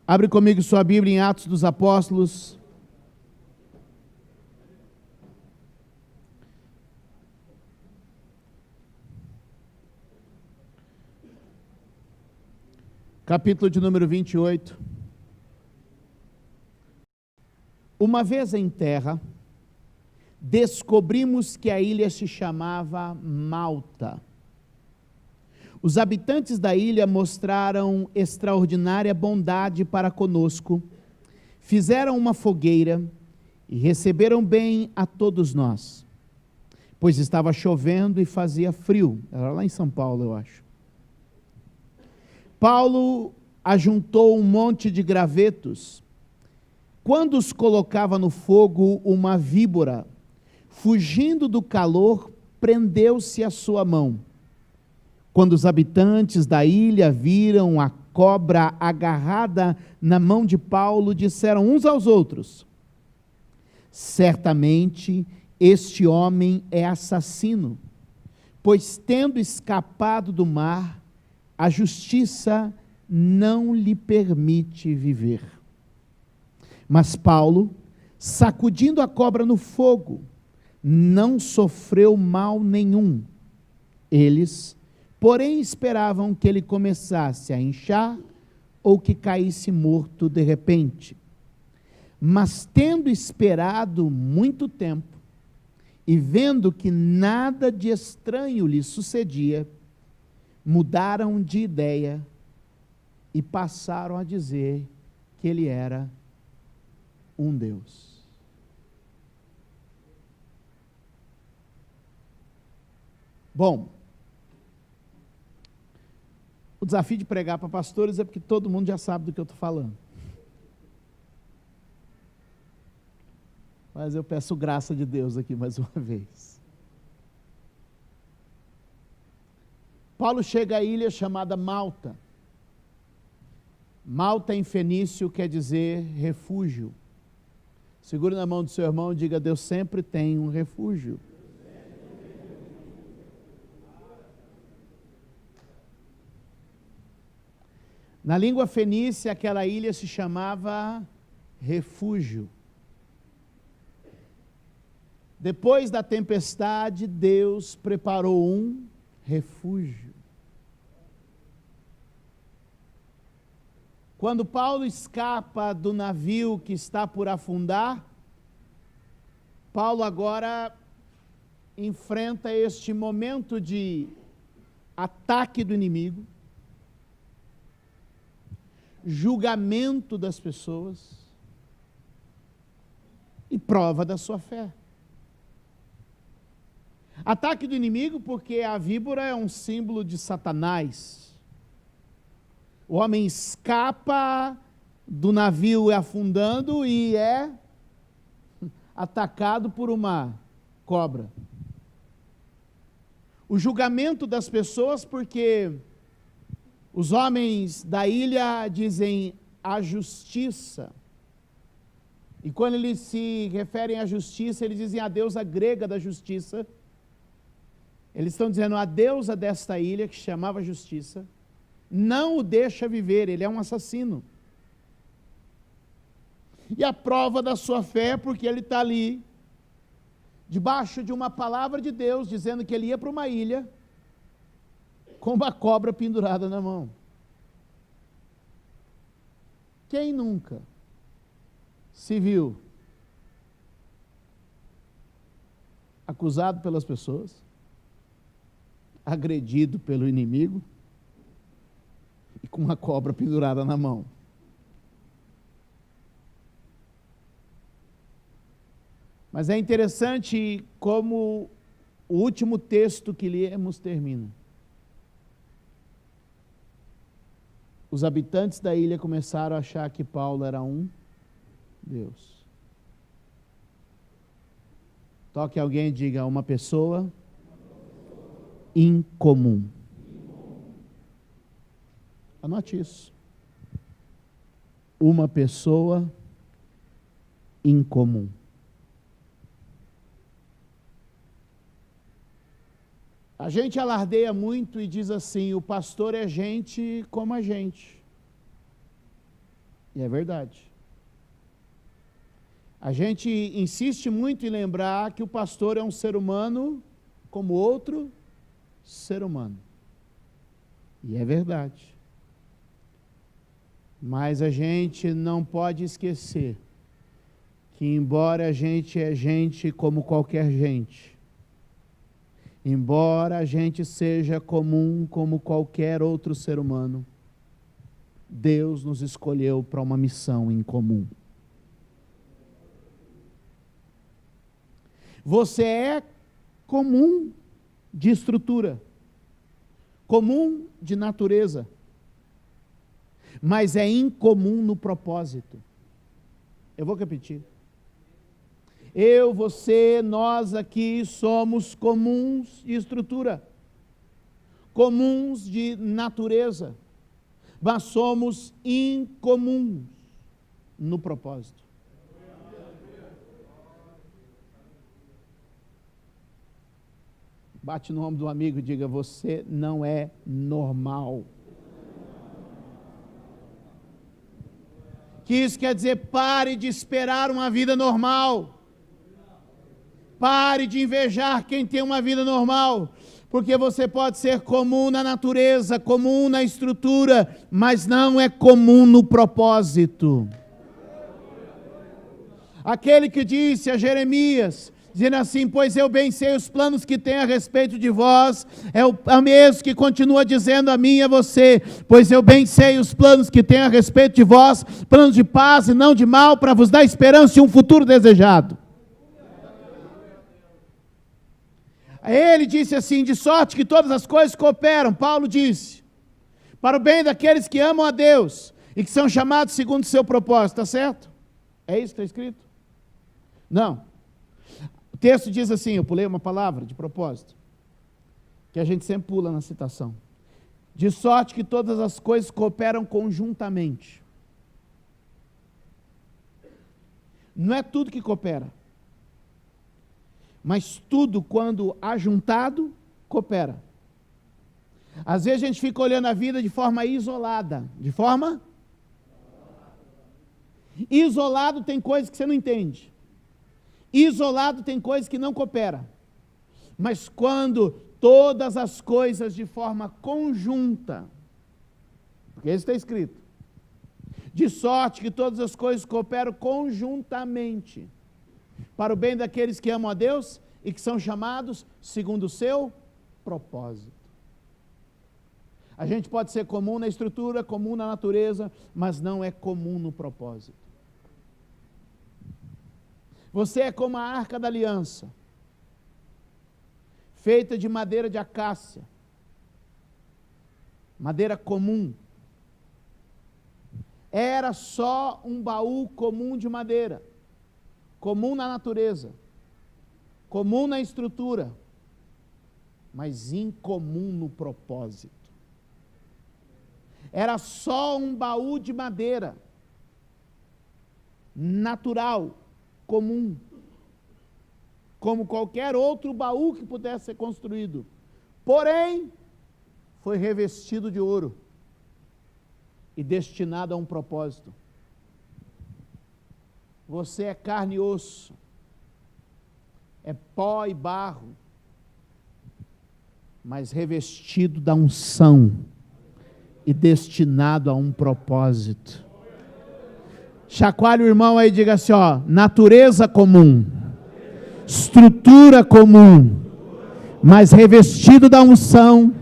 Abre comigo sua Bíblia em Atos dos Apóstolos. Capítulo de número 28. Uma vez em terra, descobrimos que a ilha se chamava Malta. Os habitantes da ilha mostraram extraordinária bondade para conosco, fizeram uma fogueira e receberam bem a todos nós, pois estava chovendo e fazia frio. Era lá em São Paulo, eu acho. Paulo ajuntou um monte de gravetos. Quando os colocava no fogo, uma víbora, fugindo do calor, prendeu-se à sua mão. Quando os habitantes da ilha viram a cobra agarrada na mão de Paulo, disseram uns aos outros: certamente este homem é assassino, pois tendo escapado do mar, a justiça não lhe permite viver. Mas Paulo, sacudindo a cobra no fogo, não sofreu mal nenhum. Eles, porém, esperavam que ele começasse a inchar ou que caísse morto de repente. Mas tendo esperado muito tempo e vendo que nada de estranho lhe sucedia, mudaram de ideia e passaram a dizer que ele era um Deus. Bom, o desafio de pregar para pastores é porque todo mundo já sabe do que eu estou falando. Mas eu peço graça de Deus aqui mais uma vez. Paulo chega à ilha chamada Malta. Malta em fenício quer dizer refúgio. Segure na mão do seu irmão e diga: Deus sempre tem um refúgio. Na língua fenícia, aquela ilha se chamava refúgio. Depois da tempestade, Deus preparou um refúgio. Quando Paulo escapa do navio que está por afundar, Paulo agora enfrenta este momento de ataque do inimigo, julgamento das pessoas e prova da sua fé. Ataque do inimigo porque a víbora é um símbolo de Satanás. O homem escapa do navio afundando e é atacado por uma cobra. O julgamento das pessoas porque os homens da ilha dizem a justiça. E quando eles se referem à justiça, eles dizem a deusa grega da justiça. Eles estão dizendo a deusa desta ilha, que se chamava Justiça, não o deixa viver, ele é um assassino. E a prova da sua fé é porque ele está ali, debaixo de uma palavra de Deus, dizendo que ele ia para uma ilha, com uma cobra pendurada na mão. Quem nunca se viu acusado pelas pessoas, agredido pelo inimigo e com uma cobra pendurada na mão? Mas é interessante como o último texto que lemos termina. Os habitantes da ilha começaram a achar que Paulo era um Deus. Toque alguém e diga: uma pessoa incomum. Anote isso. Uma pessoa incomum. A gente alardeia muito e diz assim: o pastor é gente como a gente. E é verdade. A gente insiste muito em lembrar que o pastor é um ser humano como outro ser humano. E é verdade. Mas a gente não pode esquecer que, embora a gente é gente como qualquer gente, embora a gente seja comum como qualquer outro ser humano, Deus nos escolheu para uma missão em comum. Você é comum de estrutura, comum de natureza, mas é incomum no propósito. Eu vou repetir. Eu, você, nós aqui somos comuns de estrutura, comuns de natureza, mas somos incomuns no propósito. Bate no ombro do amigo e diga: você não é normal. Que isso quer dizer: pare de esperar uma vida normal. Pare de invejar quem tem uma vida normal. Porque você pode ser comum na natureza, comum na estrutura, mas não é comum no propósito. Aquele que disse a Jeremias, dizendo assim: pois eu bem sei os planos que tenho a respeito de vós, é o mesmo que continua dizendo a mim e a você: pois eu bem sei os planos que tenho a respeito de vós, planos de paz e não de mal, para vos dar esperança e um futuro desejado. Ele disse assim: de sorte que todas as coisas cooperam, Paulo disse, para o bem daqueles que amam a Deus e que são chamados segundo o seu propósito. Está certo? É isso que está escrito? Não. O texto diz assim, eu pulei uma palavra de propósito, que a gente sempre pula na citação. De sorte que todas as coisas cooperam conjuntamente. Não é tudo que coopera, mas tudo, quando ajuntado, coopera. Às vezes a gente fica olhando a vida de forma isolada. De forma? Isolado tem coisas que você não entende. Isolado tem coisas que não cooperam. Mas quando todas as coisas de forma conjunta, porque isso está escrito, de sorte que todas as coisas cooperam conjuntamente, para o bem daqueles que amam a Deus e que são chamados segundo o seu propósito. A gente pode ser comum na estrutura, comum na natureza, mas não é comum no propósito. Você é como a Arca da Aliança, feita de madeira de acácia, madeira comum. Era só um baú comum de madeira, comum na natureza, comum na estrutura, mas incomum no propósito. Era só um baú de madeira, natural, comum, como qualquer outro baú que pudesse ser construído. Porém, foi revestido de ouro e destinado a um propósito. Você é carne e osso, é pó e barro, mas revestido da unção e destinado a um propósito. Chacoalhe o irmão aí e diga assim, ó: natureza comum, estrutura comum, mas revestido da unção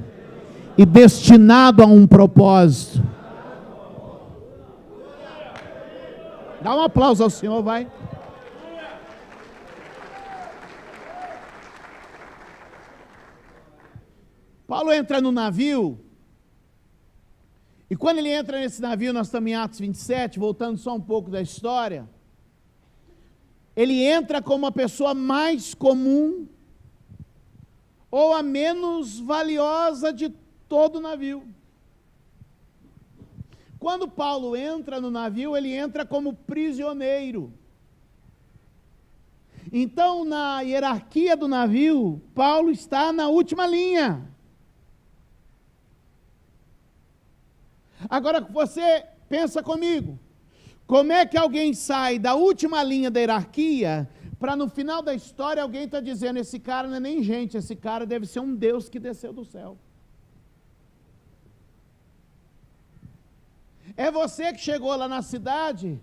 e destinado a um propósito. Dá um aplauso ao Senhor, vai. Paulo entra no navio, e quando ele entra nesse navio, nós estamos em Atos 27, voltando só um pouco da história, ele entra como a pessoa mais comum, ou a menos valiosa de todo o navio. Quando Paulo entra no navio, ele entra como prisioneiro. Então, na hierarquia do navio, Paulo está na última linha. Agora você pensa comigo, Como é que alguém sai da última linha da hierarquia para no final da história alguém está dizendo, esse cara não é nem gente, esse cara deve ser um Deus que desceu do céu. É você que chegou lá na cidade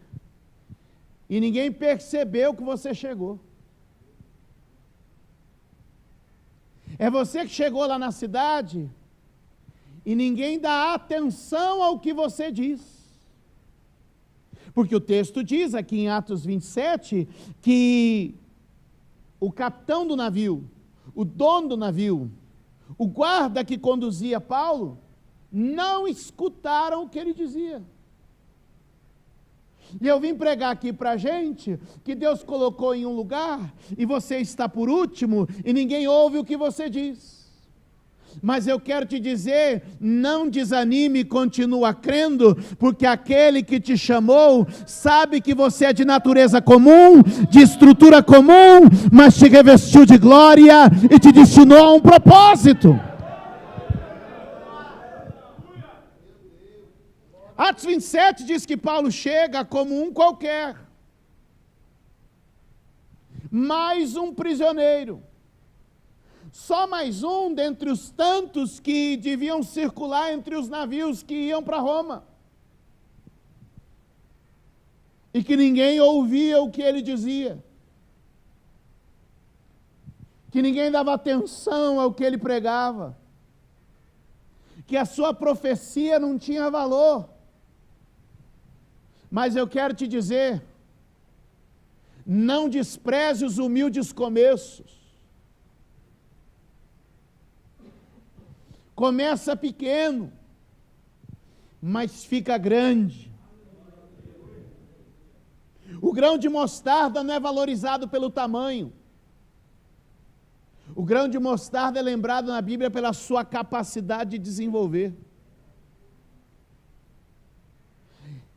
e ninguém percebeu que você chegou. É você que chegou lá na cidade e ninguém dá atenção ao que você diz. Porque o texto diz aqui em Atos 27 que o capitão do navio, o dono do navio, o guarda que conduzia Paulo, não escutaram o que ele dizia. E eu vim pregar aqui para a gente que Deus colocou em um lugar e você está por último e ninguém ouve o que você diz. Mas eu quero te dizer, não desanime, continua crendo, porque aquele que te chamou sabe que você é de natureza comum, de estrutura comum, mas te revestiu de glória e te destinou a um propósito. Atos 27 diz que Paulo chega como um qualquer, mais um prisioneiro, só mais um dentre os tantos que deviam circular entre os navios que iam para Roma, e que ninguém ouvia o que ele dizia, que ninguém dava atenção ao que ele pregava, que a sua profecia não tinha valor. Mas eu quero te dizer, não despreze os humildes começos. Começa pequeno, mas fica grande. O grão de mostarda não é valorizado pelo tamanho. O grão de mostarda é lembrado na Bíblia pela sua capacidade de desenvolver.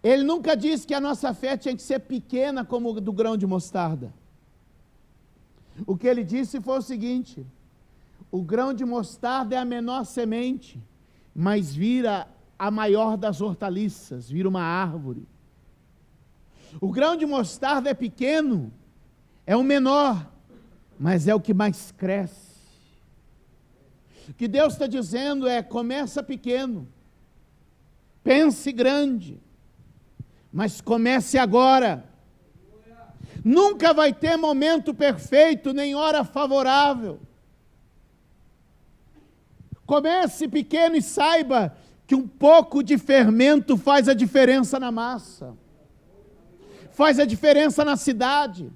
Ele nunca disse que a nossa fé tinha que ser pequena como o do grão de mostarda. O que ele disse foi o seguinte: o grão de mostarda é a menor semente, mas vira a maior das hortaliças, vira uma árvore. O grão de mostarda é pequeno, é o menor, mas é o que mais cresce. O que Deus está dizendo é, começa pequeno, pense grande, mas comece agora. Nunca vai ter momento perfeito, nem hora favorável. Comece pequeno e saiba que um pouco de fermento faz a diferença na massa, faz a diferença na cidade,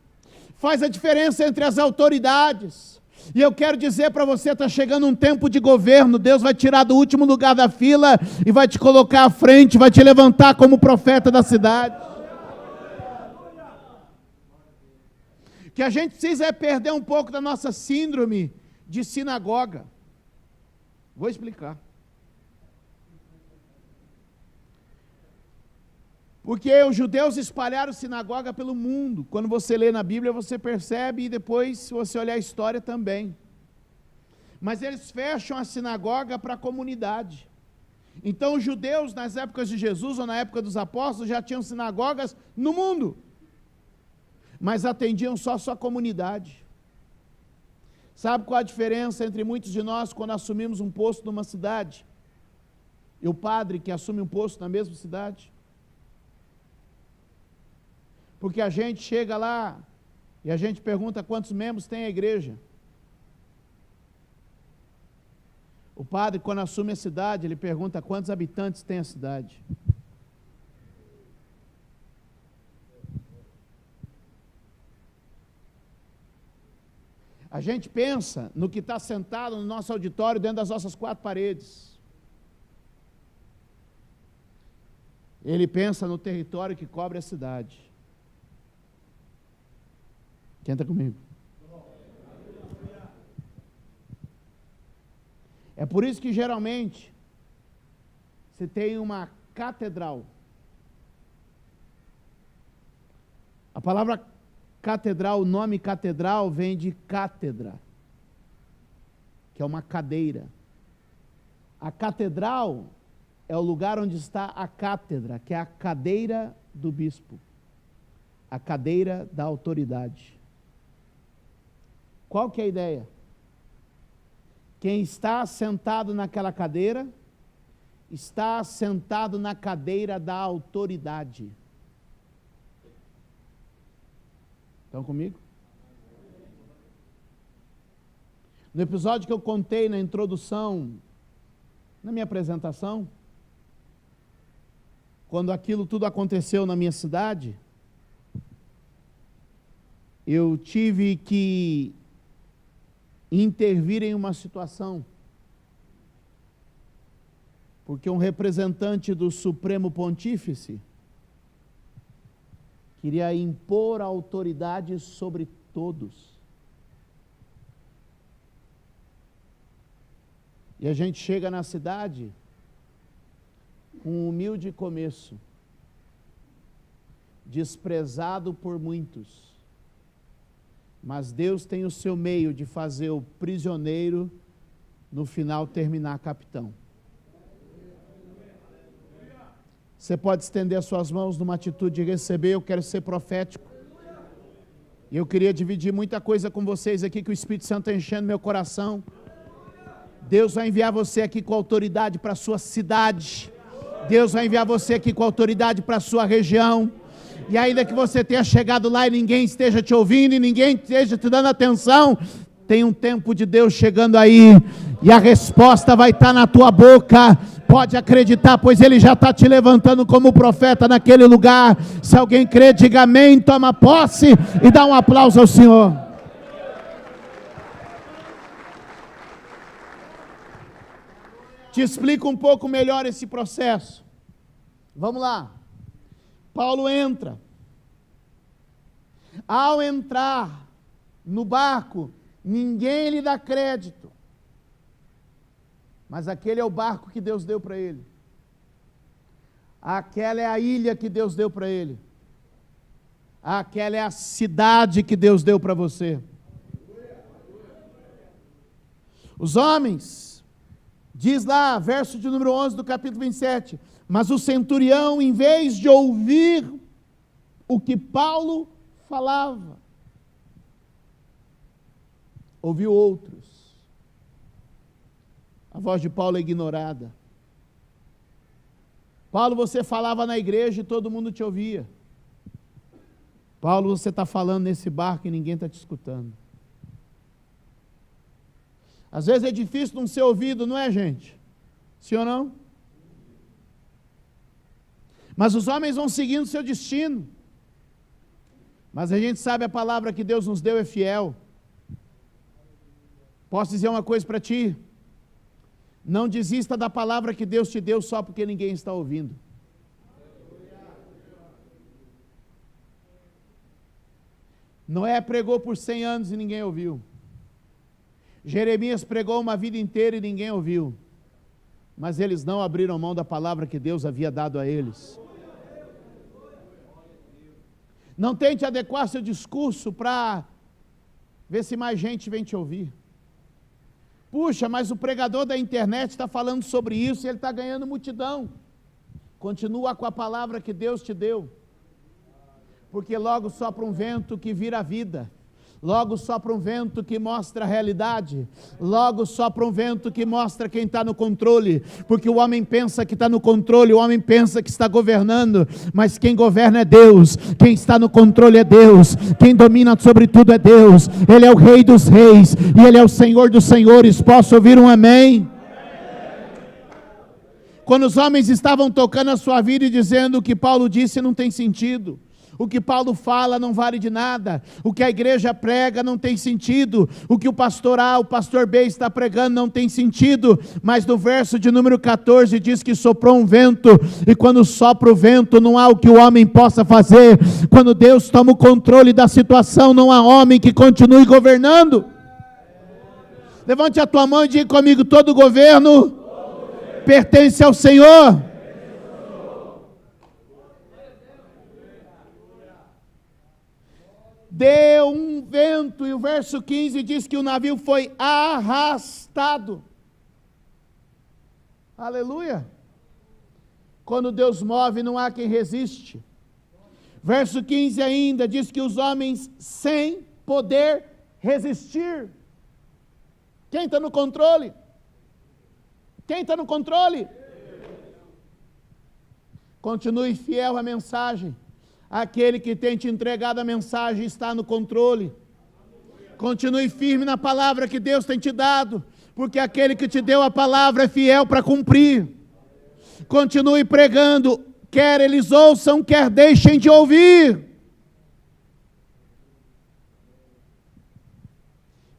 faz a diferença entre as autoridades. E eu quero dizer para você, está chegando um tempo de governo, Deus vai tirar do último lugar da fila e vai te colocar à frente, vai te levantar como profeta da cidade. O que a gente precisa é perder um pouco da nossa síndrome de sinagoga. Vou explicar. Porque os judeus espalharam sinagoga pelo mundo. Quando você lê na Bíblia, você percebe, e depois, se você olhar a história, também. Mas eles fecham a sinagoga para a comunidade. Então, os judeus, nas épocas de Jesus, ou na época dos apóstolos, já tinham sinagogas no mundo, mas atendiam só a sua comunidade. Sabe qual a diferença entre muitos de nós quando assumimos um posto numa cidade e o padre que assume um posto na mesma cidade? Porque a gente chega lá e a gente pergunta quantos membros tem a igreja. O padre, quando assume a cidade, ele pergunta quantos habitantes tem a cidade. A gente pensa no que está sentado no nosso auditório, dentro das nossas quatro paredes. Ele pensa no território que cobre a cidade. Quem está comigo? É por isso que geralmente você tem uma catedral. A palavra catedral, o nome catedral vem de cátedra, que é uma cadeira. A catedral é o lugar onde está a cátedra, que é a cadeira do bispo, a cadeira da autoridade. Qual que é a ideia? Quem está sentado naquela cadeira, está sentado na cadeira da autoridade. Estão comigo? No episódio que eu contei na introdução, na minha apresentação, quando aquilo tudo aconteceu na minha cidade, eu tive que intervir em uma situação, porque um representante do Supremo Pontífice queria impor a autoridade sobre todos. E a gente chega na cidade com um humilde começo, desprezado por muitos, mas Deus tem o seu meio de fazer o prisioneiro no final terminar capitão. Você pode estender as suas mãos numa atitude de receber. Eu quero ser profético. E eu queria dividir muita coisa com vocês aqui, que o Espírito Santo está enchendo meu coração. Deus vai enviar você aqui com autoridade para a sua cidade. Deus vai enviar você aqui com autoridade para a sua região. E ainda que você tenha chegado lá e ninguém esteja te ouvindo e ninguém esteja te dando atenção, tem um tempo de Deus chegando aí, e a resposta vai estar na tua boca. Pode acreditar, pois Ele já está te levantando como profeta naquele lugar. Se alguém crê, diga amém, toma posse e dá um aplauso ao Senhor. Te explico um pouco melhor esse processo. Vamos lá. Paulo entra. Ao entrar no barco, ninguém lhe dá crédito. Mas aquele é o barco que Deus deu para ele. Aquela é a ilha que Deus deu para ele. Aquela é a cidade que Deus deu para você. Os homens, diz lá, verso de número 11 do capítulo 27, mas o centurião, em vez de ouvir o que Paulo falava, ouviu outros. A voz de Paulo é ignorada. Paulo, você falava na igreja e todo mundo te ouvia. Paulo, você está falando nesse barco e ninguém está te escutando. Às vezes é difícil não ser ouvido, não é, gente? Sim ou não? Mas os homens vão seguindo seu destino. Mas a gente sabe, a palavra que Deus nos deu é fiel. Posso dizer uma coisa para ti? Não desista da palavra que Deus te deu só porque ninguém está ouvindo. Noé pregou por 100 anos e ninguém ouviu. Jeremias pregou uma vida inteira e ninguém ouviu. Mas eles não abriram mão da palavra que Deus havia dado a eles. Não tente adequar seu discurso para ver se mais gente vem te ouvir. Puxa, mas o pregador da internet está falando sobre isso e ele está ganhando multidão. Continua com a palavra que Deus te deu. Porque logo sopra um vento que vira vida. Logo sopra um vento que mostra a realidade. Logo sopra um vento que mostra quem está no controle. Porque o homem pensa que está no controle, o homem pensa que está governando, mas quem governa é Deus. Quem está no controle é Deus. Quem domina sobre tudo é Deus. Ele é o Rei dos Reis e Ele é o Senhor dos Senhores. Posso ouvir um amém? Quando os homens estavam tocando a sua vida e dizendo o que Paulo disse não tem sentido. O que Paulo fala não vale de nada. O que a igreja prega não tem sentido. O que o pastor A, o pastor B está pregando não tem sentido. Mas no verso de número 14 diz que soprou um vento. E quando sopra o vento não há o que o homem possa fazer. Quando Deus toma o controle da situação, não há homem que continue governando. Levante a tua mão e diga comigo: todo governo pertence ao Senhor. Deu um vento, e o verso 15 diz que o navio foi arrastado. Aleluia! Quando Deus move, não há quem resiste. Verso 15 ainda diz que os homens sem poder resistir. Quem está no controle? Quem está no controle? Continue fiel à mensagem. Aquele que tem te entregado a mensagem está no controle. Continue firme na palavra que Deus tem te dado, porque aquele que te deu a palavra é fiel para cumprir. Continue pregando, quer eles ouçam, quer deixem de ouvir.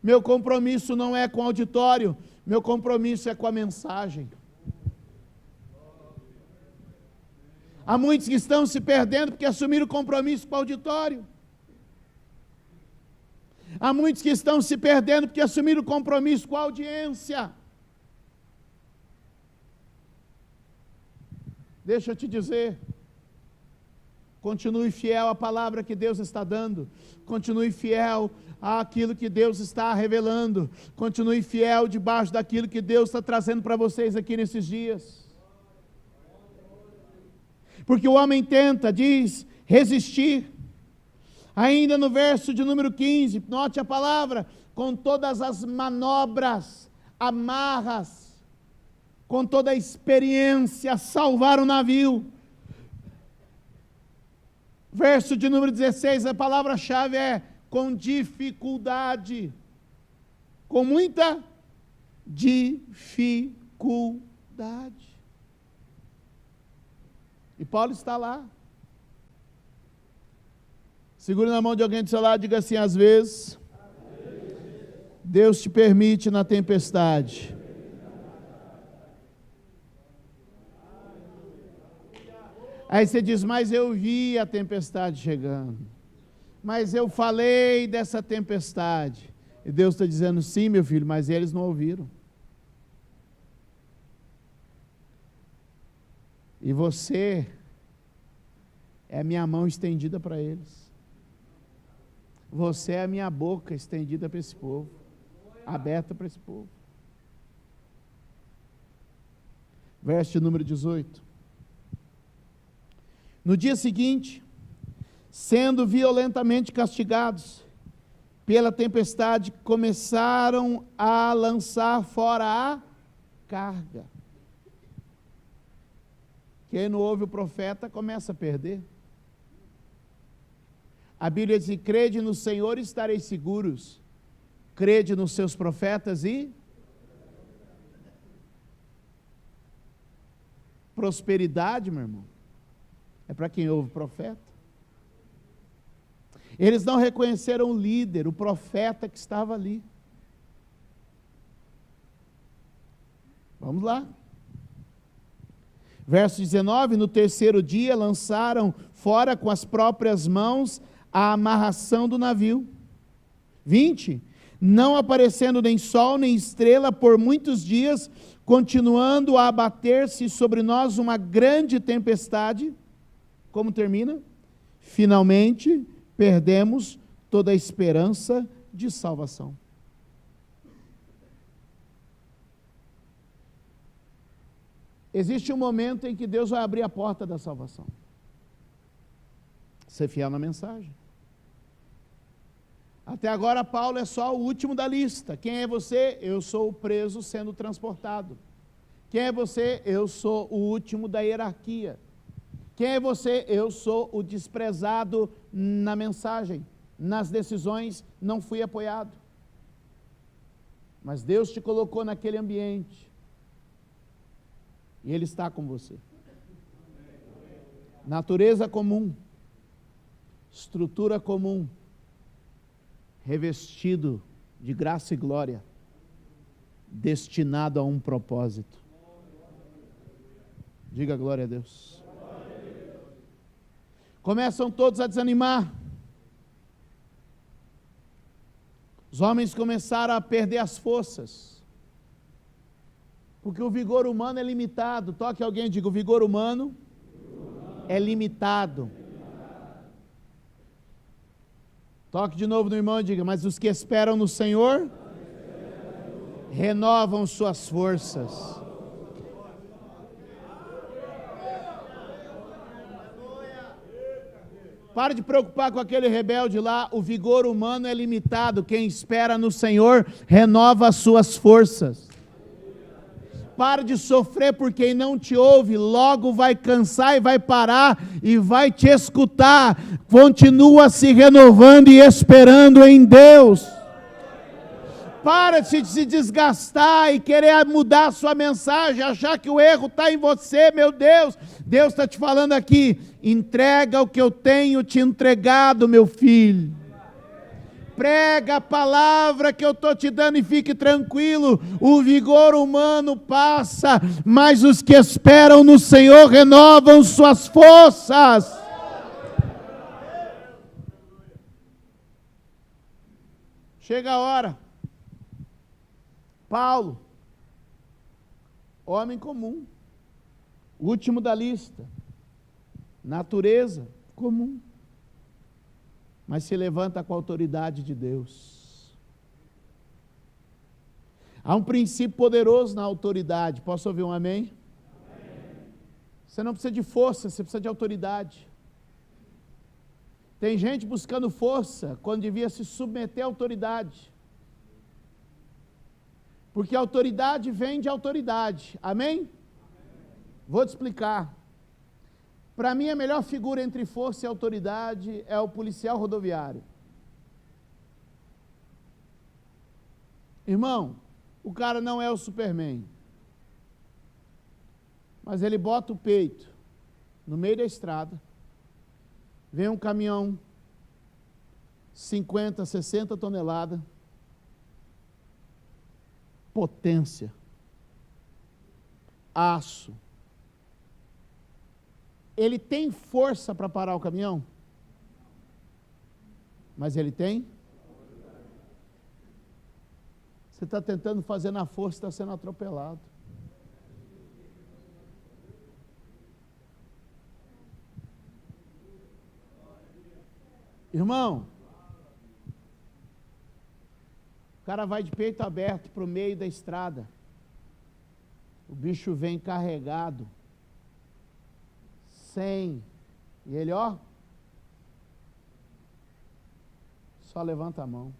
Meu compromisso não é com o auditório, meu compromisso é com a mensagem. Há muitos que estão se perdendo porque assumiram compromisso com o auditório. Há muitos que estão se perdendo porque assumiram compromisso com a audiência. Deixa eu te dizer, continue fiel à palavra que Deus está dando, continue fiel àquilo que Deus está revelando, continue fiel debaixo daquilo que Deus está trazendo para vocês aqui nesses dias. Porque o homem tenta, diz, resistir. Ainda no verso de número 15, note a palavra, com todas as manobras, amarras, com toda a experiência, salvar o navio. Verso de número 16, a palavra-chave é com dificuldade. Com muita dificuldade. E Paulo está lá. Segure na mão de alguém do seu lado e diga assim: às vezes, Deus te permite na tempestade. Aí você diz, mas eu vi a tempestade chegando. Mas eu falei dessa tempestade. E Deus está dizendo, sim, meu filho, mas eles não ouviram. E você é a minha mão estendida para eles. Você é a minha boca estendida para esse povo, aberta para esse povo. Verso de número 18. No dia seguinte, sendo violentamente castigados pela tempestade, começaram a lançar fora a carga. Quem não ouve o profeta começa a perder. A Bíblia diz, crede no Senhor e estareis seguros. Crede nos seus profetas e prosperidade, meu irmão, é para quem ouve o profeta. Eles não reconheceram o líder, o profeta que estava ali. Vamos lá. Verso 19, no terceiro dia lançaram fora com as próprias mãos a amarração do navio. 20, não aparecendo nem sol nem estrela por muitos dias, continuando a abater-se sobre nós uma grande tempestade. Como termina? Finalmente, perdemos toda a esperança de salvação. Existe um momento em que Deus vai abrir a porta da salvação. Ser fiel na mensagem. Até agora Paulo é só o último da lista. Quem é você? Eu sou o preso sendo transportado. Quem é você? Eu sou o último da hierarquia. Quem é você? Eu sou o desprezado na mensagem. Nas decisões não fui apoiado. Mas Deus te colocou naquele ambiente. E Ele está com você. Natureza comum, estrutura comum, revestido de graça e glória, destinado a um propósito. Diga glória a Deus. Começam todos a desanimar. Os homens começaram a perder as forças. Porque o vigor humano é limitado. Toque alguém e diga, o vigor humano é limitado. Toque de novo no irmão e diga, mas os que esperam no Senhor renovam suas forças. Para de preocupar com aquele rebelde lá, o vigor humano é limitado, quem espera no Senhor renova as suas forças. Para de sofrer por quem não te ouve, logo vai cansar e vai parar e vai te escutar. Continua se renovando e esperando em Deus. Para de se desgastar e querer mudar a sua mensagem, achar que o erro está em você, meu Deus. Deus está te falando aqui, entrega o que eu tenho te entregado, meu filho. Prega a palavra que eu estou te dando e fique tranquilo, o vigor humano passa, mas os que esperam no Senhor renovam suas forças. Chega a hora. Paulo, homem comum, último da lista, natureza comum, mas se levanta com a autoridade de Deus. Há um princípio poderoso na autoridade, posso ouvir um amém? Amém. Você não precisa de força, você precisa de autoridade. Tem gente buscando força quando devia se submeter à autoridade. Porque a autoridade vem de autoridade, amém? Amém. Vou te explicar. Para mim a melhor figura entre força e autoridade é o policial rodoviário. Irmão, o cara não é o Superman, mas ele bota o peito no meio da estrada, vem um caminhão, 50, 60 toneladas, potência, aço. Ele tem força para parar o caminhão? Mas ele tem? Você está tentando fazer na força, está sendo atropelado. Irmão, o cara vai de peito aberto para o meio da estrada. O bicho vem carregado. 100. E ele, ó, só levanta a mão.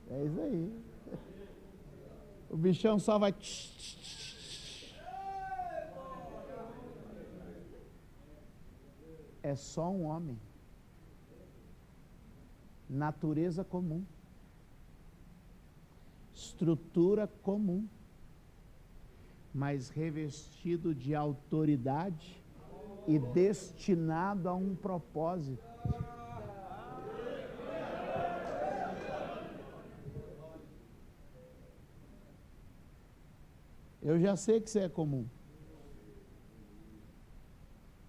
É isso aí. O bichão só vai... É só um homem. Natureza comum. Estrutura comum. Mas revestido de autoridade e destinado a um propósito. Eu já sei que você é comum.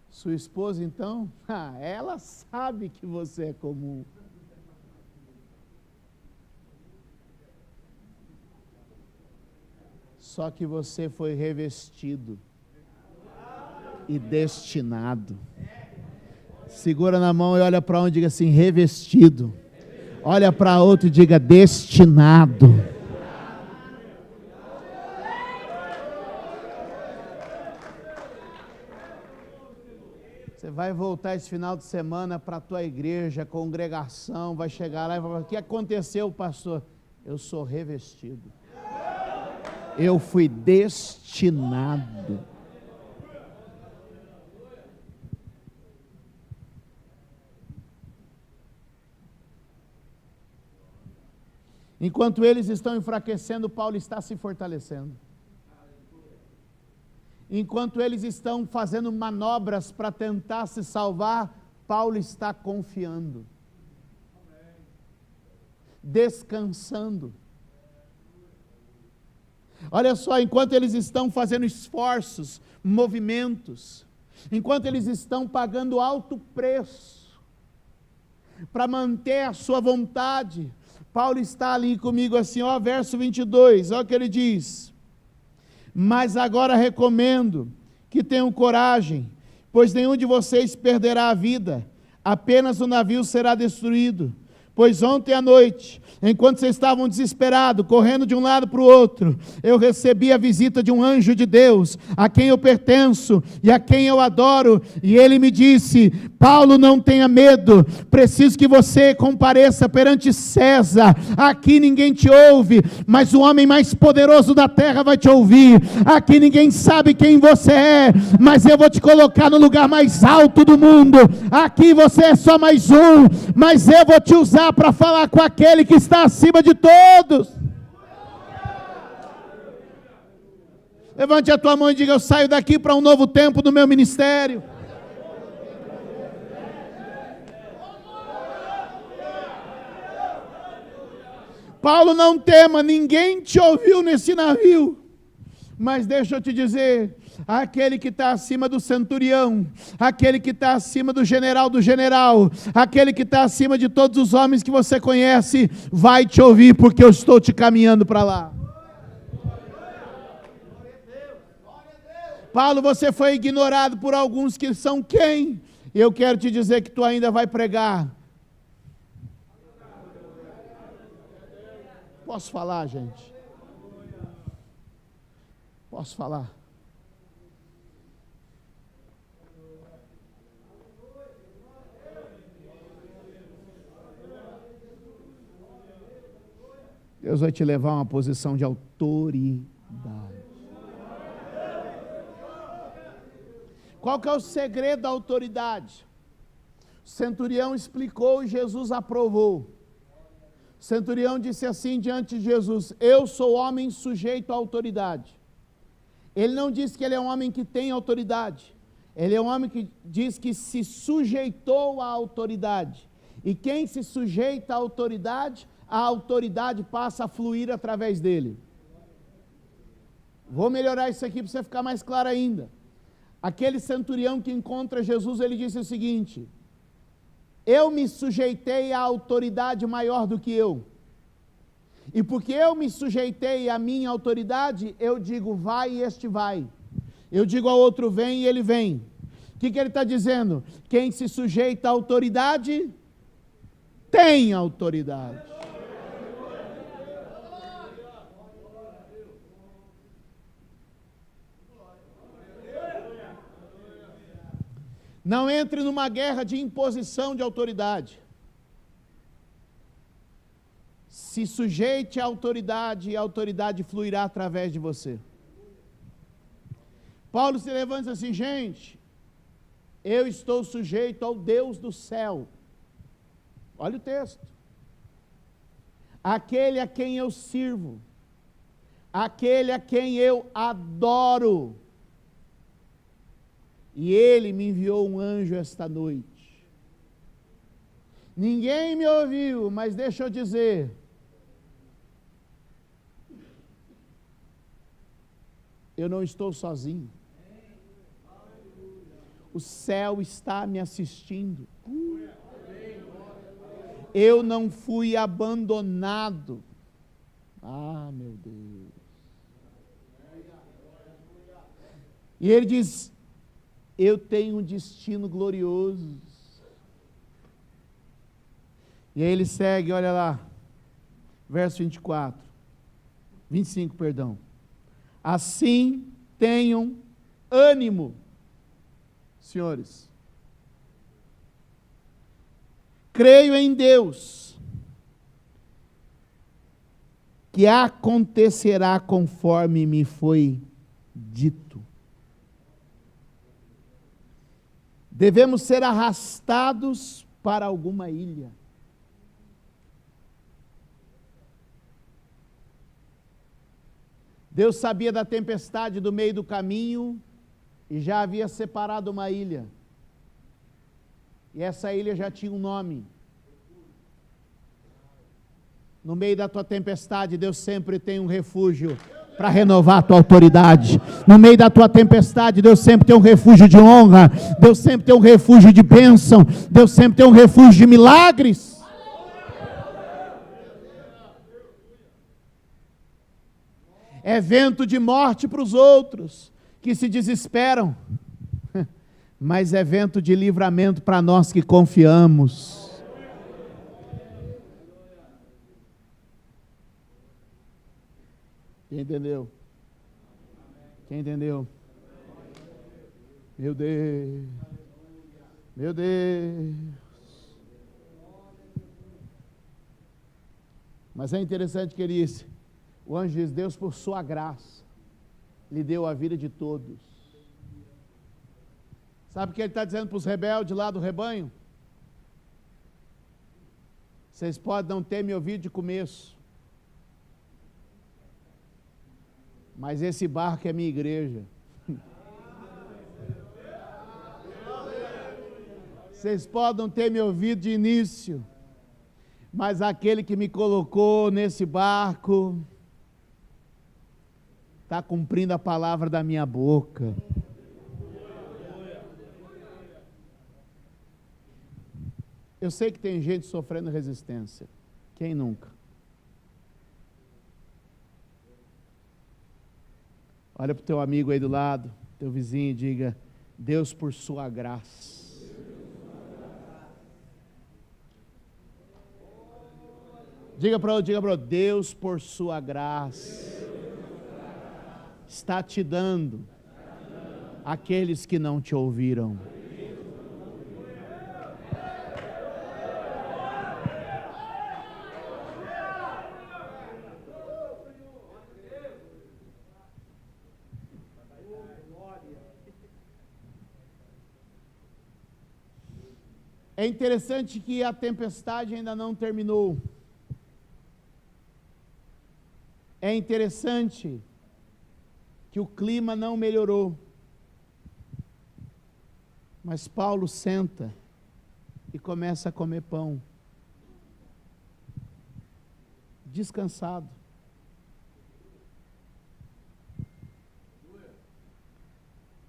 Sua esposa, então, ela sabe que você é comum. Só que você foi revestido e destinado. Segura na mão e olha para um e diga assim, revestido. Olha para outro e diga destinado. Você vai voltar esse final de semana para a tua igreja, congregação, vai chegar lá e vai falar, o que aconteceu, pastor? Eu sou revestido. Eu fui destinado. Enquanto eles estão enfraquecendo, Paulo está se fortalecendo. Enquanto eles estão fazendo manobras para tentar se salvar, Paulo está confiando, descansando. Olha só, enquanto eles estão fazendo esforços, movimentos, enquanto eles estão pagando alto preço para manter a sua vontade, Paulo está ali comigo assim, ó, verso 22, olha o que ele diz: mas agora recomendo que tenham coragem, pois nenhum de vocês perderá a vida, apenas o navio será destruído, Pois ontem à noite, enquanto vocês estavam desesperados, correndo de um lado para o outro, eu recebi a visita de um anjo de Deus, a quem eu pertenço e a quem eu adoro, e ele me disse: Paulo, não tenha medo, preciso que você compareça perante César. Aqui ninguém te ouve, mas o homem mais poderoso da terra vai te ouvir. Aqui ninguém sabe quem você é, mas eu vou te colocar no lugar mais alto do mundo. Aqui você é só mais um, mas eu vou te usar para falar com aquele que está acima de todos. Levante a tua mão e diga: eu saio daqui para um novo tempo no meu ministério. Paulo, não tema, ninguém te ouviu nesse navio, mas deixa eu te dizer, aquele que está acima do centurião, aquele que está acima do general, aquele que está acima de todos os homens que você conhece, vai te ouvir, porque eu estou te caminhando para lá. Paulo, você foi ignorado por alguns que são quem? Eu quero te dizer que tu ainda vai pregar. Posso falar, gente? Posso falar? Deus vai te levar a uma posição de autoridade. Qual que é o segredo da autoridade? O centurião explicou e Jesus aprovou. O centurião disse assim diante de Jesus: eu sou homem sujeito à autoridade. Ele não disse que ele é um homem que tem autoridade. Ele é um homem que diz que se sujeitou à autoridade. E quem se sujeita à autoridade, a autoridade passa a fluir através dele. Vou melhorar isso aqui para você ficar mais claro ainda. Aquele centurião que encontra Jesus, ele disse o seguinte: eu me sujeitei à autoridade maior do que eu. E porque eu me sujeitei à minha autoridade, eu digo vai e este vai. Eu digo ao outro vem e ele vem. O que ele está dizendo? Quem se sujeita à autoridade, tem autoridade. Não entre numa guerra de imposição de autoridade. Se sujeite à autoridade e a autoridade fluirá através de você. Paulo se levanta e diz assim: gente, eu estou sujeito ao Deus do céu. Olha o texto. Aquele a quem eu sirvo, aquele a quem eu adoro. E ele me enviou um anjo esta noite. Ninguém me ouviu, mas deixa eu dizer, eu não estou sozinho. O céu está me assistindo. Eu não fui abandonado. Ah, meu Deus. E ele diz: eu tenho um destino glorioso. E aí ele segue, olha lá, verso 25, perdão. Assim tenham ânimo, senhores. Creio em Deus, que acontecerá conforme me foi dito. Devemos ser arrastados para alguma ilha. Deus sabia da tempestade do meio do caminho e já havia separado uma ilha. E essa ilha já tinha um nome. No meio da tua tempestade, Deus sempre tem um refúgio para renovar a tua autoridade. No meio da tua tempestade, Deus sempre tem um refúgio de honra. Deus sempre tem um refúgio de bênção. Deus sempre tem um refúgio de milagres. É vento de morte para os outros que se desesperam, mas é vento de livramento para nós que confiamos. Quem entendeu? Quem entendeu? Meu Deus. Meu Deus. Mas é interessante que ele disse, o anjo diz, Deus por sua graça, lhe deu a vida de todos. Sabe o que ele está dizendo para os rebeldes lá do rebanho? Vocês podem não ter me ouvido de começo, mas esse barco é minha igreja. Vocês podem não ter me ouvido de início, mas aquele que me colocou nesse barco está cumprindo a palavra da minha boca. Eu sei que tem gente sofrendo resistência. Quem nunca? Olha para o teu amigo aí do lado, teu vizinho, e diga, Deus por sua graça. Diga para o Deus por sua graça está te dando aqueles que não te ouviram. É interessante que a tempestade ainda não terminou. É interessante que o clima não melhorou. Mas Paulo senta e começa a comer pão. Descansado.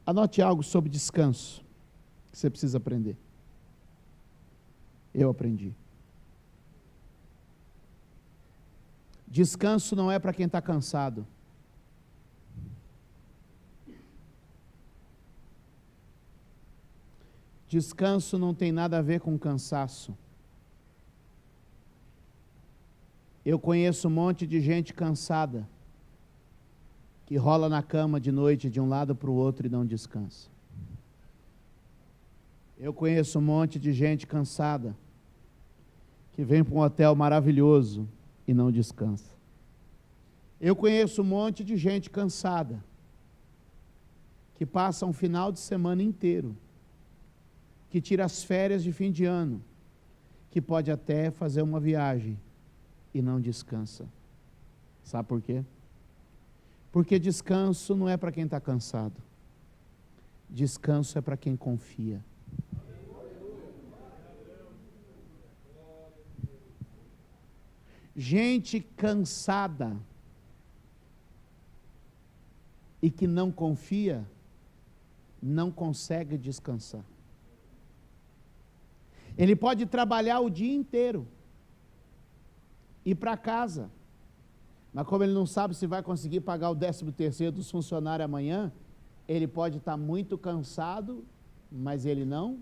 Anote algo sobre descanso que você precisa aprender. Eu aprendi. Descanso não é para quem está cansado. Descanso não tem nada a ver com cansaço. Eu conheço um monte de gente cansada, que rola na cama de noite de um lado para o outro e não descansa. Eu conheço um monte de gente cansada, que vem para um hotel maravilhoso e não descansa. Eu conheço um monte de gente cansada, que passa um final de semana inteiro, que tira as férias de fim de ano, que pode até fazer uma viagem e não descansa. Sabe por quê? Porque descanso não é para quem está cansado. Descanso é para quem confia. Gente cansada e que não confia, não consegue descansar. Ele pode trabalhar o dia inteiro, ir para casa, mas como ele não sabe se vai conseguir pagar o 13º dos funcionários amanhã, ele pode estar muito cansado, mas ele não.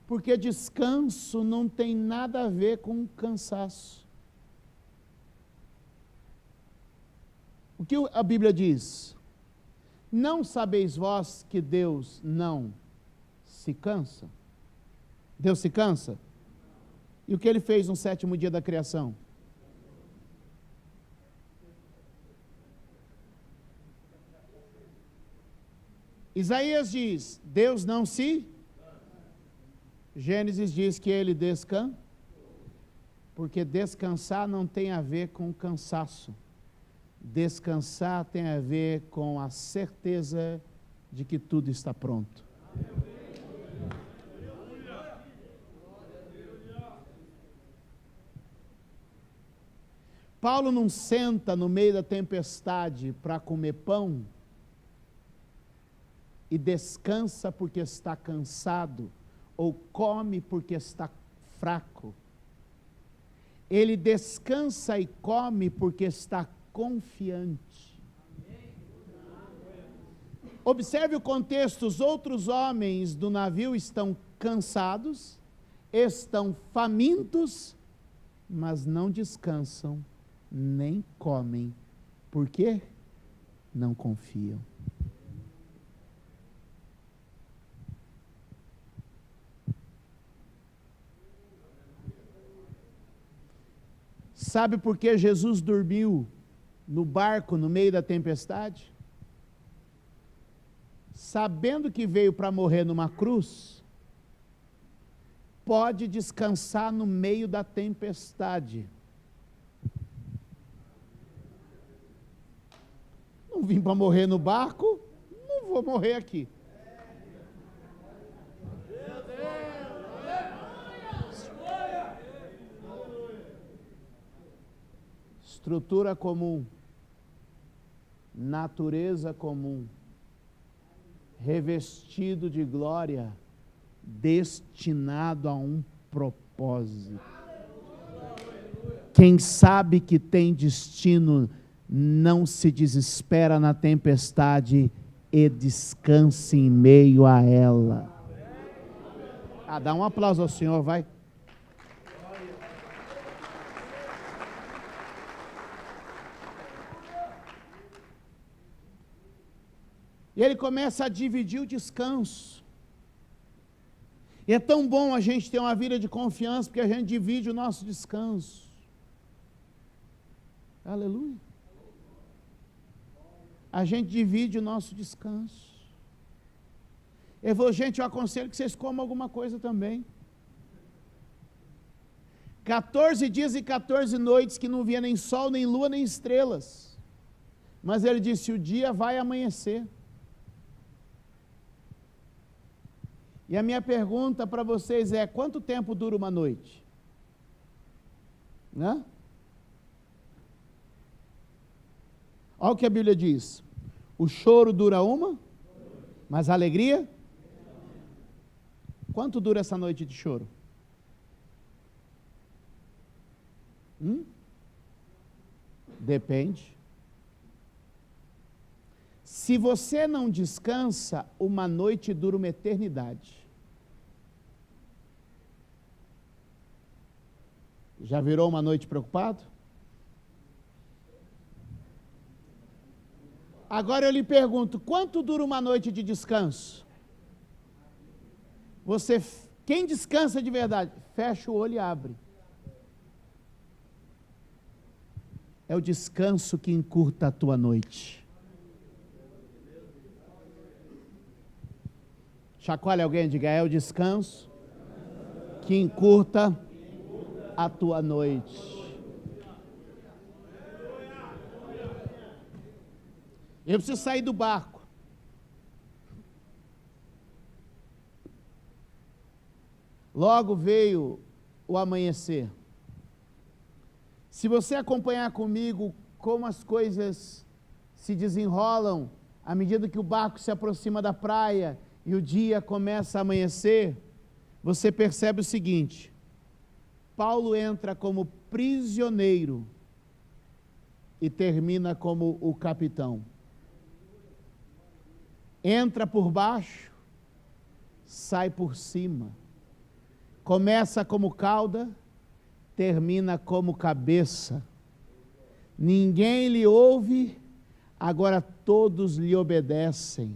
Porque descanso não tem nada a ver com cansaço. O que a Bíblia diz? Não sabeis vós que Deus não se cansa? Deus se cansa? E o que ele fez no 7º dia da criação? Isaías diz, Deus não se... Gênesis diz que ele descansa, porque descansar não tem a ver com cansaço. Descansar tem a ver com a certeza de que tudo está pronto. Paulo não senta no meio da tempestade para comer pão e descansa porque está cansado, ou come porque está fraco. Ele descansa e come porque está confiante. Observe o contexto, os outros homens do navio estão cansados, estão famintos, mas não descansam nem comem. Por quê? Não confiam. Sabe por que Jesus dormiu no barco no meio da tempestade? Sabendo que veio para morrer numa cruz, pode descansar no meio da tempestade. Não vim para morrer no barco, não vou morrer aqui. Estrutura comum, natureza comum, revestido de glória, destinado a um propósito. Quem sabe que tem destino, não se desespera na tempestade e descanse em meio a ela. Dá um aplauso ao Senhor, vai. E ele começa a dividir o descanso. E é tão bom a gente ter uma vida de confiança, porque a gente divide o nosso descanso. Aleluia. A gente divide o nosso descanso. Eu vou, gente, eu aconselho que vocês comam alguma coisa também. 14 dias e 14 noites que não via nem sol, nem lua, nem estrelas. Mas ele disse, o dia vai amanhecer. E a minha pergunta para vocês é, quanto tempo dura uma noite? Olha o que a Bíblia diz. O choro dura uma, mas a alegria? Quanto dura essa noite de choro? Depende. Se você não descansa, uma noite dura uma eternidade. Já virou uma noite preocupado? Agora eu lhe pergunto, quanto dura uma noite de descanso? Quem descansa de verdade, fecha o olho e abre. É o descanso que encurta a tua noite. Chacoalhe alguém e diga, é o descanso que encurta a tua noite. Eu preciso sair do barco. Logo veio o amanhecer. Se você acompanhar comigo como as coisas se desenrolam à medida que o barco se aproxima da praia e o dia começa a amanhecer, você percebe o seguinte: Paulo entra como prisioneiro e termina como o capitão. Entra por baixo, sai por cima. Começa como cauda, termina como cabeça. Ninguém lhe ouve, agora todos lhe obedecem.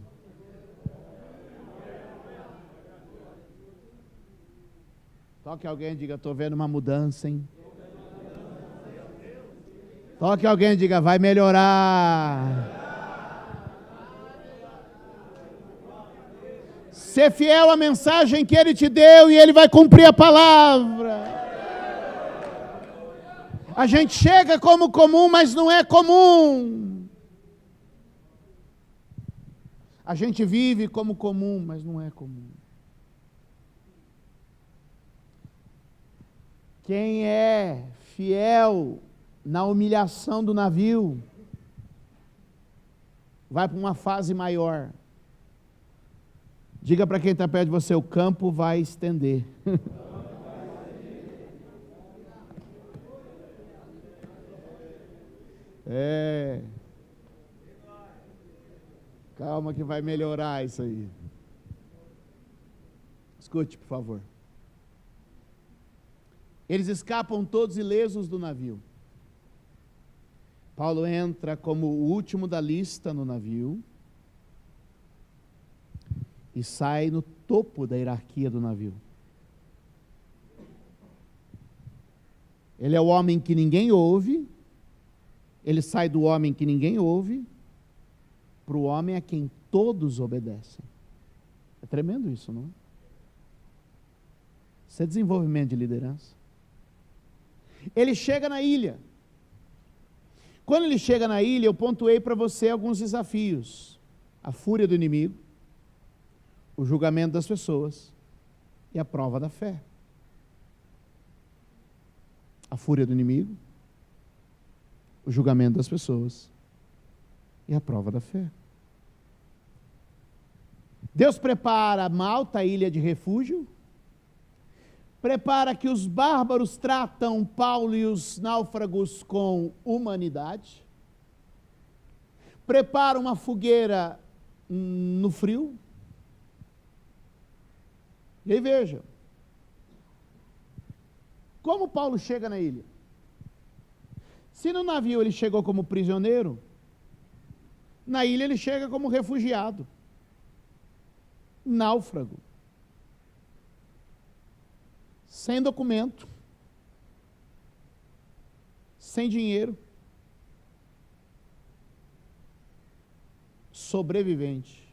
Toque alguém e diga, estou vendo uma mudança, hein? Toque alguém e diga, vai melhorar. Ser fiel à mensagem que Ele te deu e Ele vai cumprir a palavra. A gente chega como comum, mas não é comum. A gente vive como comum, mas não é comum. Quem é fiel na humilhação do navio, vai para uma fase maior. Diga para quem está perto de você, o campo vai estender. Calma que vai melhorar isso aí. Escute, por favor. Eles escapam todos ilesos do navio. Paulo entra como o último da lista no navio e sai no topo da hierarquia do navio. Ele é o homem que ninguém ouve, ele sai do homem que ninguém ouve para o homem a quem todos obedecem. É tremendo isso, não é? Isso é desenvolvimento de liderança. Ele chega na ilha. Quando ele chega na ilha, eu pontuei para você alguns desafios. A fúria do inimigo, o julgamento das pessoas e a prova da fé. A fúria do inimigo, o julgamento das pessoas e a prova da fé. Deus prepara Malta, a ilha de refúgio, prepara que os bárbaros tratam Paulo e os náufragos com humanidade, prepara uma fogueira no frio. E aí veja, como Paulo chega na ilha? Se no navio ele chegou como prisioneiro, na ilha ele chega como refugiado, náufrago, sem documento, sem dinheiro, sobrevivente.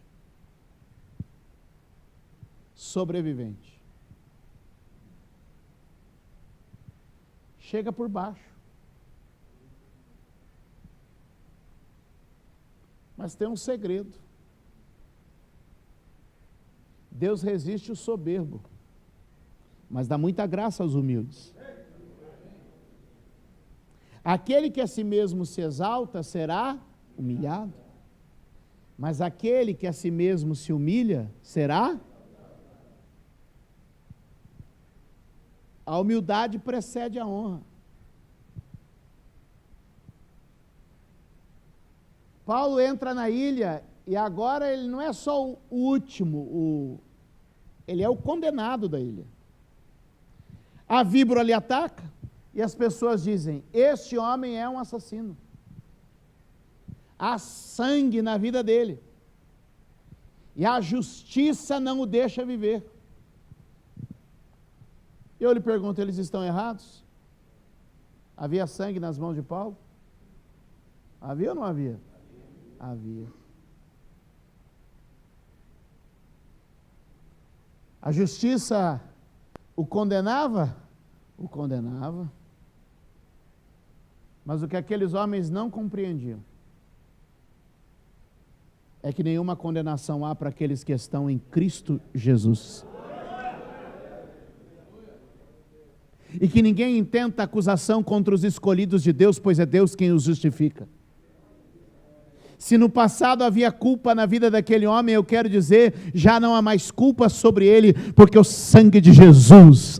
Chega por baixo. Mas tem um segredo. Deus resiste o soberbo, mas dá muita graça aos humildes. Aquele que a si mesmo se exalta será humilhado, mas aquele que a si mesmo se humilha será. A humildade precede a honra. Paulo entra na ilha e agora ele não é só o último, ele é o condenado da ilha. A víbora lhe ataca e as pessoas dizem: este homem é um assassino. Há sangue na vida dele e a justiça não o deixa viver. Eu lhe pergunto, eles estão errados? Havia sangue nas mãos de Paulo? Havia ou não havia? Havia. A justiça o condenava? O condenava. Mas o que aqueles homens não compreendiam é que nenhuma condenação há para aqueles que estão em Cristo Jesus. E que ninguém intenta acusação contra os escolhidos de Deus, pois é Deus quem os justifica. Se no passado havia culpa na vida daquele homem, eu quero dizer, já não há mais culpa sobre ele, porque o sangue de Jesus.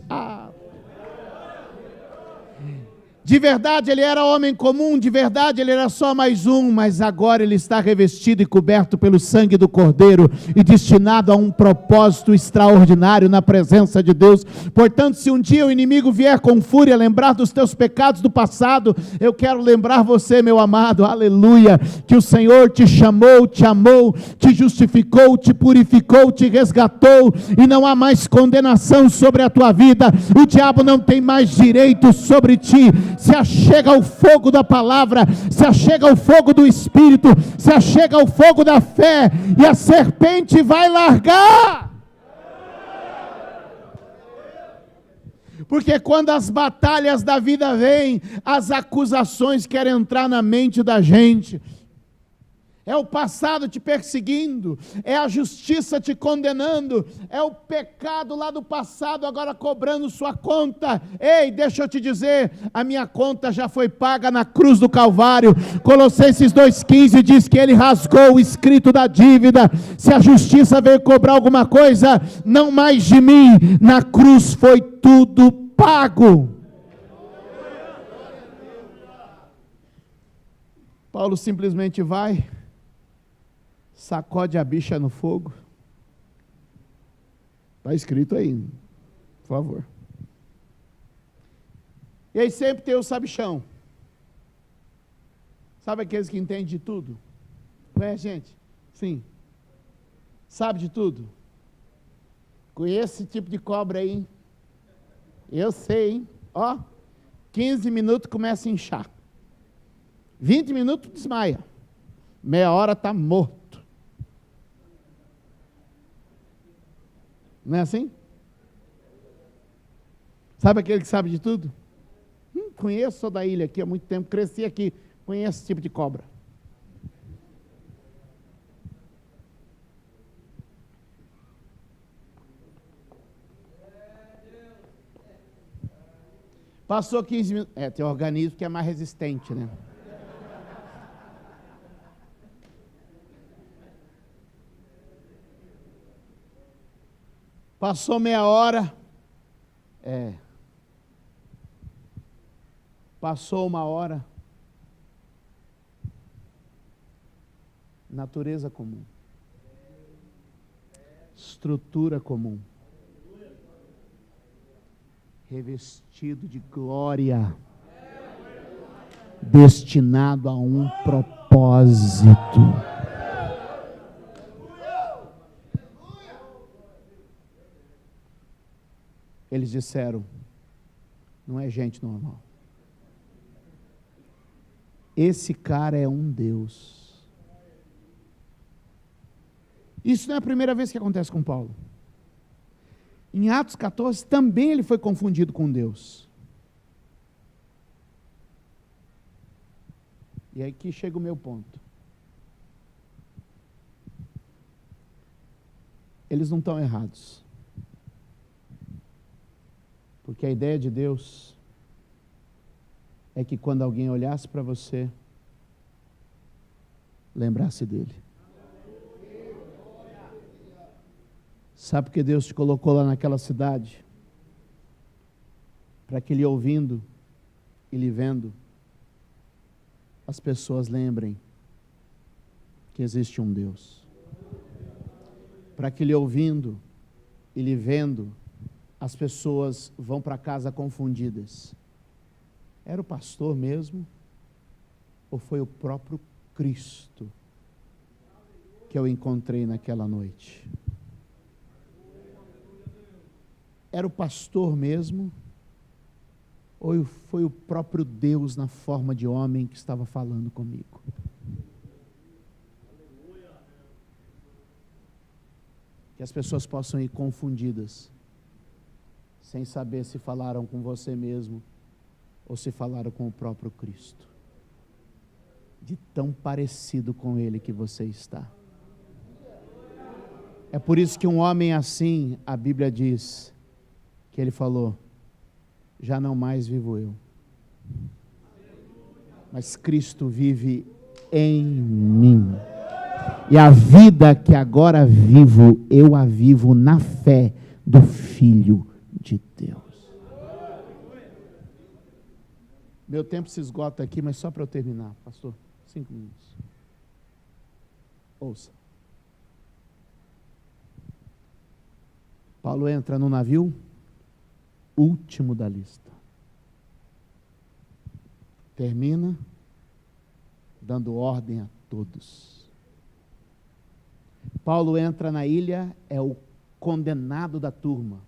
De verdade ele era homem comum, de verdade ele era só mais um, mas agora ele está revestido e coberto pelo sangue do Cordeiro e destinado a um propósito extraordinário na presença de Deus. Portanto, se um dia o inimigo vier com fúria lembrar dos teus pecados do passado, eu quero lembrar você, meu amado, aleluia, que o Senhor te chamou, te amou, te justificou, te purificou, te resgatou, e não há mais condenação sobre a tua vida. O diabo não tem mais direito sobre ti. Se achega o fogo da palavra, se achega o fogo do Espírito, se achega o fogo da fé, e a serpente vai largar. Porque quando as batalhas da vida vêm, as acusações querem entrar na mente da gente. É o passado te perseguindo, é a justiça te condenando, é o pecado lá do passado agora cobrando sua conta. Ei, deixa eu te dizer, a minha conta já foi paga na cruz do Calvário. Colossenses 2,15 diz que ele rasgou o escrito da dívida. Se a justiça veio cobrar alguma coisa, não mais de mim, na cruz foi tudo pago. Paulo simplesmente vai, sacode a bicha no fogo. Está escrito aí, por favor. E aí sempre tem o sabichão. Sabe aqueles que entendem de tudo? Conhece, gente? Sim. Sabe de tudo? Conheço esse tipo de cobra aí, hein? Eu sei, hein? Ó, 15 minutos começa a inchar. 20 minutos desmaia. Meia hora está morto. Não é assim? Sabe aquele que sabe de tudo? Conheço, sou da ilha aqui há muito tempo, cresci aqui, conheço esse tipo de cobra. Passou 15 minutos. Tem organismo que é mais resistente, né? Passou meia hora. Passou uma hora. Natureza comum. Estrutura comum. Revestido de glória. Destinado a um propósito. Eles disseram, não é gente normal. Esse cara é um Deus. Isso não é a primeira vez que acontece com Paulo. Em Atos 14, também ele foi confundido com Deus. E aí que chega o meu ponto. Eles não estão errados. Porque a ideia de Deus é que quando alguém olhasse para você, lembrasse dele. Sabe por que Deus te colocou lá naquela cidade? Para que lhe ouvindo e lhe vendo, as pessoas lembrem que existe um Deus. Para que lhe ouvindo e lhe vendo, as pessoas vão para casa confundidas. Era o pastor mesmo? Ou foi o próprio Cristo que eu encontrei naquela noite? Era o pastor mesmo? Ou foi o próprio Deus na forma de homem que estava falando comigo? Que as pessoas possam ir confundidas, sem saber se falaram com você mesmo ou se falaram com o próprio Cristo. De tão parecido com Ele que você está. É por isso que um homem assim, a Bíblia diz, que ele falou, já não mais vivo eu, mas Cristo vive em mim. E a vida que agora vivo, eu a vivo na fé do Filho de Deus. Meu tempo se esgota aqui, mas só para eu terminar, pastor, 5 minutos. Ouça. Paulo entra no navio, último da lista. Termina dando ordem a todos. Paulo entra na ilha, é o condenado da turma.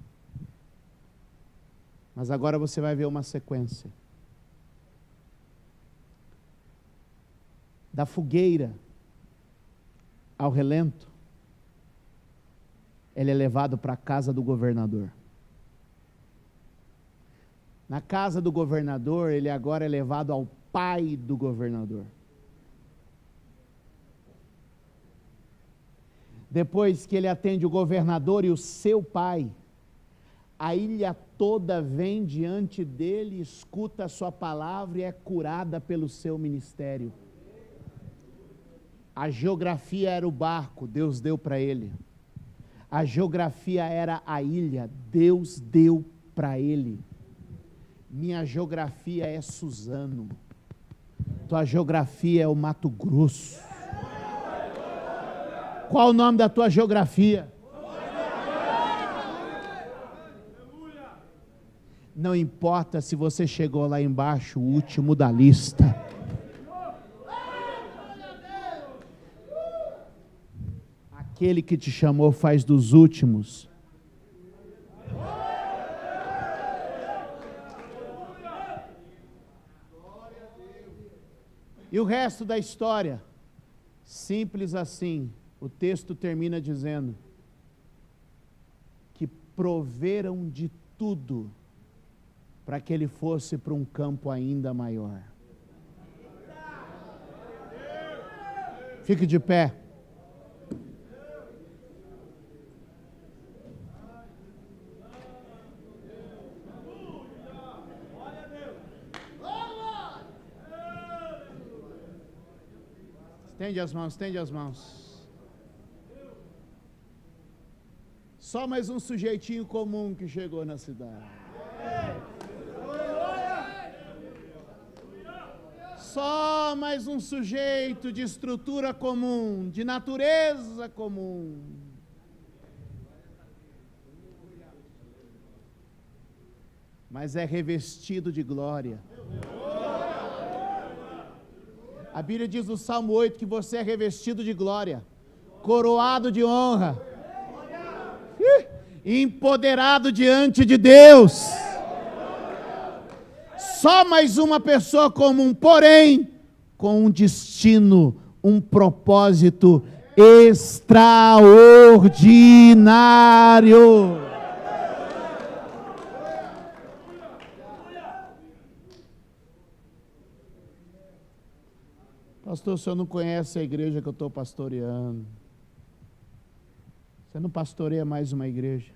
Mas agora você vai ver uma sequência. Da fogueira ao relento, ele é levado para a casa do governador. Na casa do governador, ele agora é levado ao pai do governador. Depois que ele atende o governador e o seu pai, a ilha toda vem diante dele, escuta a sua palavra e é curada pelo seu ministério. A geografia era o barco, Deus deu para ele. A geografia era a ilha, Deus deu para ele. Minha geografia é Suzano. Tua geografia é o Mato Grosso. Qual o nome da tua geografia? Não importa se você chegou lá embaixo, o último da lista. Aquele que te chamou faz dos últimos. E o resto da história, simples assim, o texto termina dizendo que proveram de tudo para que ele fosse para um campo ainda maior. Fique de pé. Estende as mãos, estende as mãos. Só mais um sujeitinho comum que chegou na cidade. Só mais um sujeito de estrutura comum, de natureza comum. Mas é revestido de glória. A Bíblia diz no Salmo 8 que você é revestido de glória, coroado de honra, empoderado diante de Deus. Só mais uma pessoa comum, porém, com um destino, um propósito extraordinário. Pastor, o senhor não conhece a igreja que eu estou pastoreando. Você não pastoreia mais uma igreja.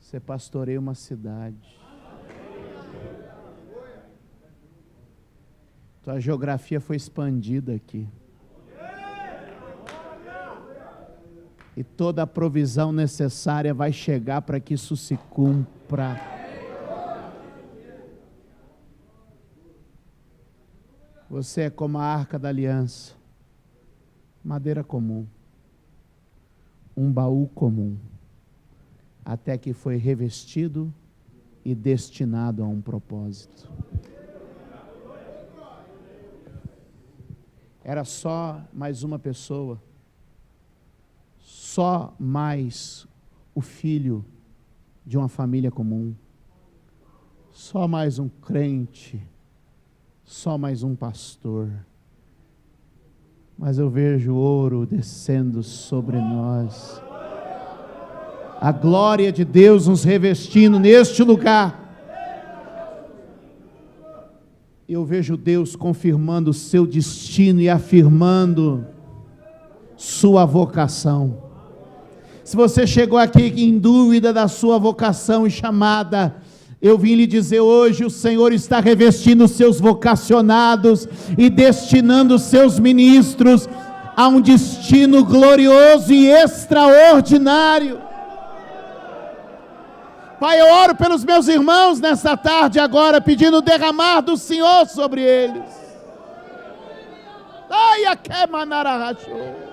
Você pastoreia uma cidade. Tua geografia foi expandida aqui. E toda a provisão necessária vai chegar para que isso se cumpra. Você é como a arca da aliança, madeira comum, um baú comum, até que foi revestido e destinado a um propósito. Era só mais uma pessoa, só mais o filho de uma família comum, só mais um crente, só mais um pastor. Mas eu vejo ouro descendo sobre nós, a glória de Deus nos revestindo neste lugar. Eu vejo Deus confirmando o seu destino e afirmando sua vocação. Se você chegou aqui em dúvida da sua vocação e chamada, eu vim lhe dizer hoje, o Senhor está revestindo os seus vocacionados e destinando os seus ministros a um destino glorioso e extraordinário. Pai, eu oro pelos meus irmãos nessa tarde agora, pedindo o derramar do Senhor sobre eles. Ai, a que manarachou.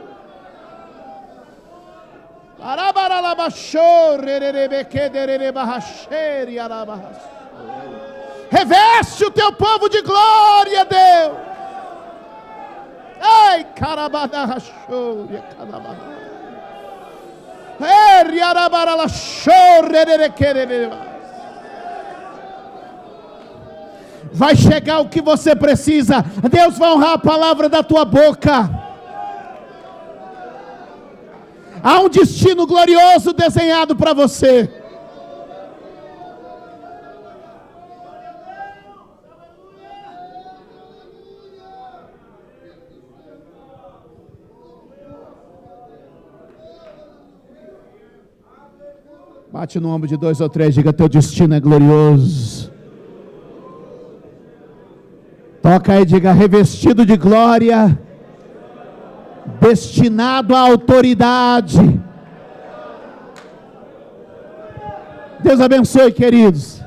Reveste o teu povo de glória, Deus. Ai, carabadachou, vai chegar o que você precisa. Deus vai honrar a palavra da tua boca. Há um destino glorioso desenhado para você. Bate no ombro de 2 ou 3, diga: teu destino é glorioso. Toca aí, diga: revestido de glória, destinado à autoridade. Deus abençoe, queridos.